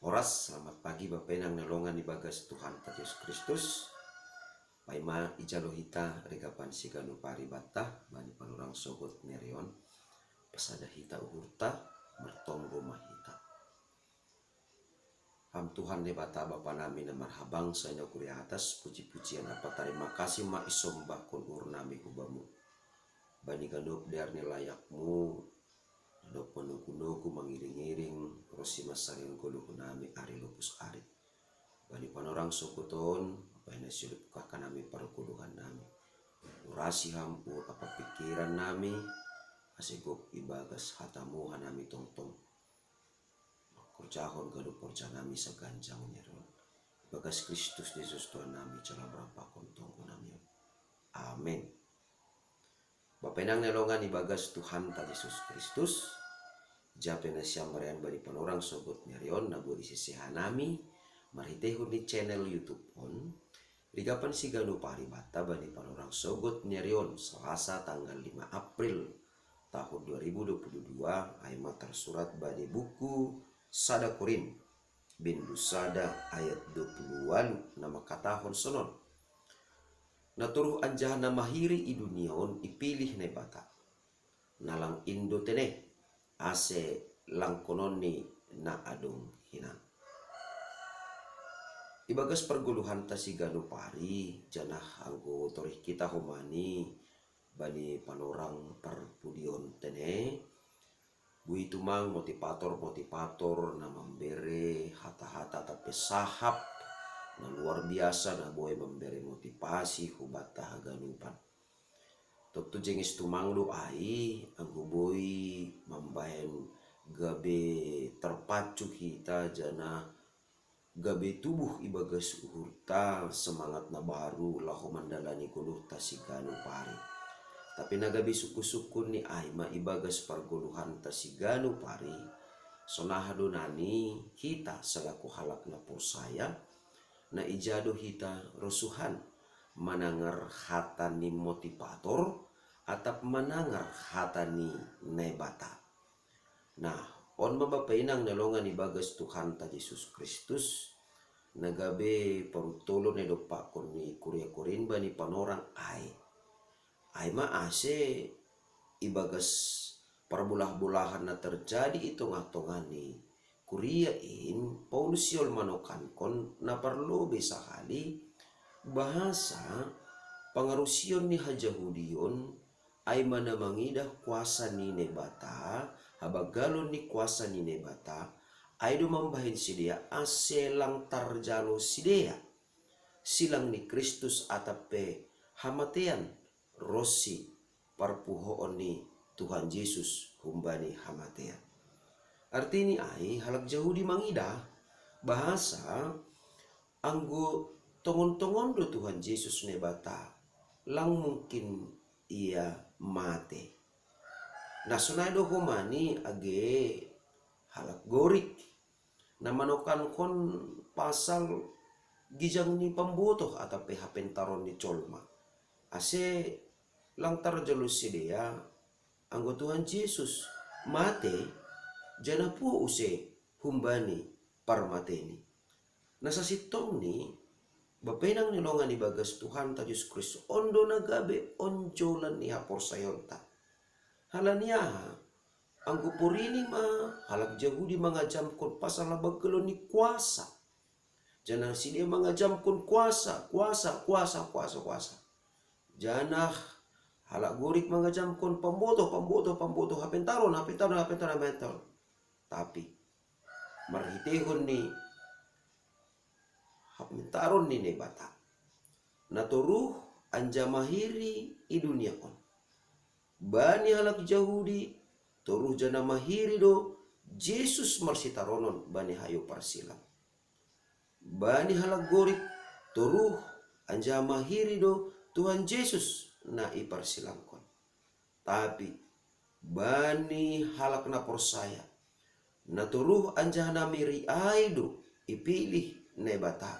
Horas, selamat pagi Bapak Enang nalongan ibagas Tuhan Yesus Kristus. Paima ijalohita regapan siganu paribata bani panurang sogot nerion pesada hita uhurta bertonggo mahita. Ham Tuhan nebata Bapa nami na marhabang sa inyo kuliah atas puji-pujian apa terima kasih ma isombah kun nami hubamu. Bani ganup diarni layakmu dok menuku-nuku mengiring-iring rosi masarin kuluh nami ari lupus ari. Bani panorang sokoton bani silup kakak nami parukuluhan nami. Urasi hampur apa pikiran nami asigop ibagas hatamu hanami tongtong. Korjahon gadup korja nami seganjang nyeron. Ibagas Kristus Yesus Tuhan nami cala berapa kontong nami. Amin. Bapak Enang nelongan ibagas Tuhan Yesus Kristus. Japena siambarean bari panorang sogot nyarion nabu di sisihan nami maritehun di channel YouTube on ligapan siganu paribata bani panorang sogot nyarion Selasa tanggal 5 April tahun 2022 ayat tersurat bani buku Sada Korin bin Dusada ayat 20 nama katahon sonon naturuh anjahana mahiri i duniaon ipilih nebata nalang indo tene ase langkononi na adong hinang. Ibagas perguluhan tasiganu pari janah anggo torih kita humani bani panorang perpudion tene bui tumang motivator na memberi hata-hata tapi sahap na luar biasa na boy memberi motivasi hubata haganupan. Tentu jengis tumanglu ai anggo boy membahen gabe terpacu kita jana gabe tubuh ibagas uhurta semangat na baru lahu mandalani kuluh tasiganu pari. Tapi nagabe suku-suku ni ai ma ibagas perguluhan tasiganu pari sonahadonani kita selaku halak na persaya na ijado hita rosuhan manangar hatani motivator atap manangar hatani nebata. Nah, on mabapainang nalongan ibagas Tuhan ta Yesus Kristus nagabe parutolo ne dopakon ni kuria korin bani panorang ai ma ase ibagas perbulah-bulahan na terjadi itung-atungan ni kuria in Paulus yol manokan kon na perlu bisa kali bahasa pangarusion ni hajahudion ay manamangidah kuasa ni nebata habagalon ni kuasa ni nebata ay dumambahin sidia aselang tarjalo sidia silang ni Kristus atape hamatean rosi parpuhoon ni Tuhan Yesus humbani hamatean. Artinya ay halak Yahudi mangidah bahasa anggo tongon-tongon do Tuhan Yesus nebata lang mungkin ia mate. Nah sunado humani age halak gorik na manokan kon pasal gijang ni pambotoh atau hapen taron ni colma ase lang tarjalo sidea anggo Tuhan Yesus mate jana po use humbani parmateni. Nasa sitong ni bapenang nilongan ibagas Tuhan ta Yesus Kristus ondo nagabe onjolan ni hapor sayonta. Halania anggo porini ma halak Yahudi mangajam kon pasal labagelo ni kuasa. Janah sidia mangajam kon kuasa. Janah halak gorik mangajam kon pamboto hapentaron. Tapi marhitehon ni hapentaron ni nebata naturuh anjamahiri i dunia on bani halak Yahudi turuh jana mahiri do Yesus marsitaronon bani hayo parsilang bani halak gorik turuh anjamahiri do Tuhan Yesus na iparsilangkon. Tapi bani halak na persaya naturuh anjana miri aido ipilih nebata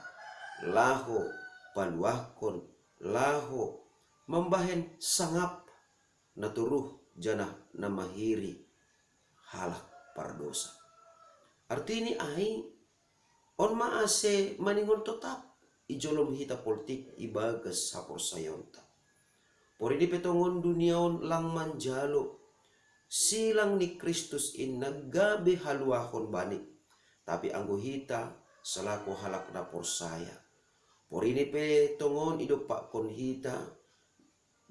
laho paluahkon laho membahen sangap naturuh janah namahiri halak pardosa. Artinya ai On maase maningon tetap ijolom hita politik ibagas sapor sayonta. Pori di petongon duniaon lang manjalo silang ni Kristus in naggabe haluahon bani. Tapi anggo hita selaku halak na porsaya. Pori ni petongon idopak kon hita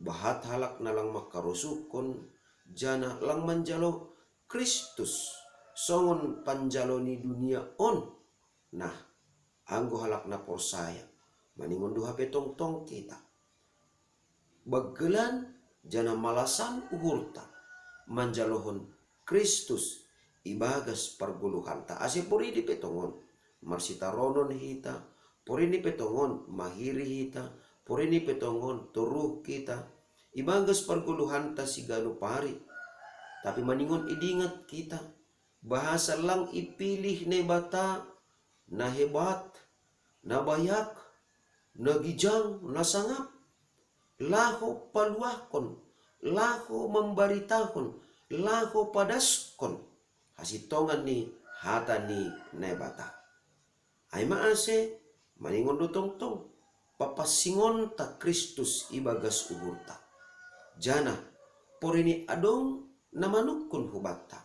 bahat halak na lang makarusukon jana lang manjalo Kristus songon panjalo ni dunia on. Nah, anggo halak na porsaya maningon duha petong tong kita bagelan jana malasan uhurta manjalohon Kristus ibagas parguluhan ta ase pori di petongon marsita ronon hita, pori di petongon mahiri hita, pori di petongon turuh kita ibagas parguluhan ta sigano pari. Tapi maningon idingat kita bahasa lang ipilih ne bata na hebat, na bayak, na gijang, na sangap, laho paluakon, laho membaritahon, laho padaskon, hasitongan ni hata ni nebata. Ay maase, maningon dutong-tong, papasingon ta Kristus ibagas uhurta. Jana, porini adong namanukun hubata,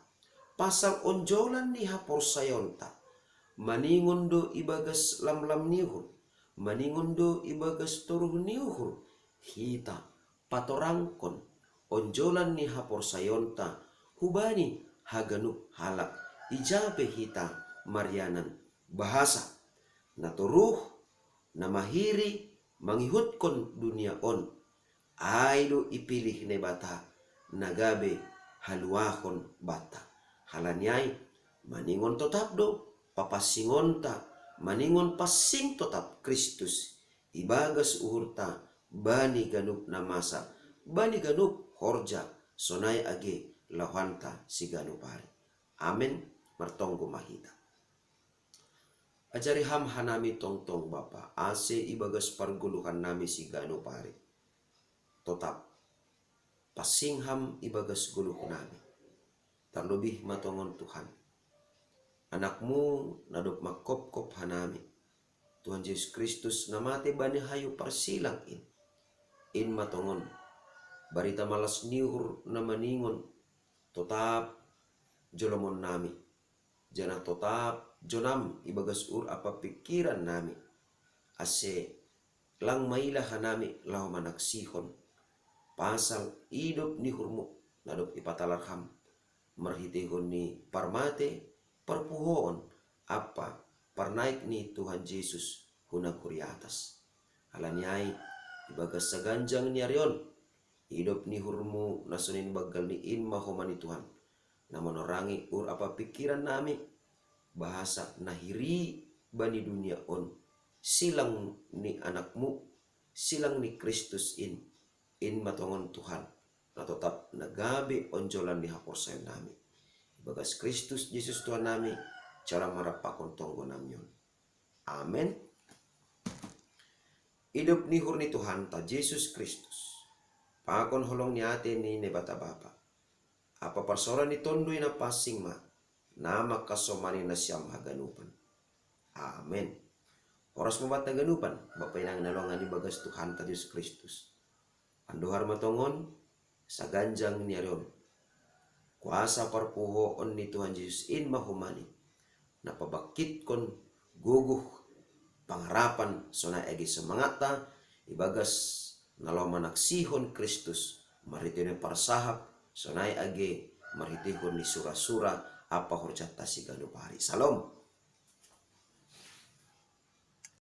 pasal onjolan ni hapor sayonta, maningon do ibagas lam-lam nihur, maningon do ibagas turuh nihur, hita patorangkon onjolan ni hapor sayonta hubani haganu halak ijabe hita marianan bahasa na turuh na mahiri mangihutkon dunia on aido ipilih ne bata nagabe haluahon bata halanyai maningon tetap do papasingon ta maningon pasing tetap Kristus ibagas uhurta bani ganup namasa bani ganup horja sonai age lahanta si ganupari. Amen martonggo mahita. Ajari ham hanami tongtong bapa ase ibagas parguluhan nami si ganupari. Tetap pasing ham ibagas guluh nami. Terlebih matongon Tuhan. Anakmu nadop makop-kop hanami. Tuhan Yesus Kristus namate bani hayu parsilang in matongon barita malas niur na maningon tetap jolomon nami jana tetap jonam ibagas apa pikiran nami ase lang mailah hanami lau manaksihon pasal hidup ni hurmu nadop ipatalarham marhitihon ni parmate perpuhoon apa parnaik ni Tuhan Yesus hunang kuri atas halanyai ibagas saganjang ni arion hidup ni hurmu nasunin bagal ni in mahomani Tuhan na menorangi apa pikiran nami bahasa nahiri bani dunia on silang ni anakmu silang ni Kristus in matongon Tuhan na tetap nagabe onjolan ni hapor sayo nami ibagas Kristus Yesus Tuhan nami cara marapakon tonggo namyon. Amen. Hidup ni hur ni Tuhan ta Yesus Kristus. Pakon holong ni ate ni nebata bapa. Apa parsoran ni tondoi na pasing ma. Nama kasomani na siyam haganupan. Amen. Oras mo ba't naganupan? Bapay nang nalongan ni bagas Tuhan ta Yesus Kristus. Anduhar matongon sa ganjang ni arion. Kuasa parpuhoon ni Tuhan Yesus in mahumani. Napabakit kon guguh pangarapan sona egi semangata ibagas nalaw manaksihon Kristus maritino parsahap sonai age maritihon ni sura-sura apa horjata si ganupari. Salom.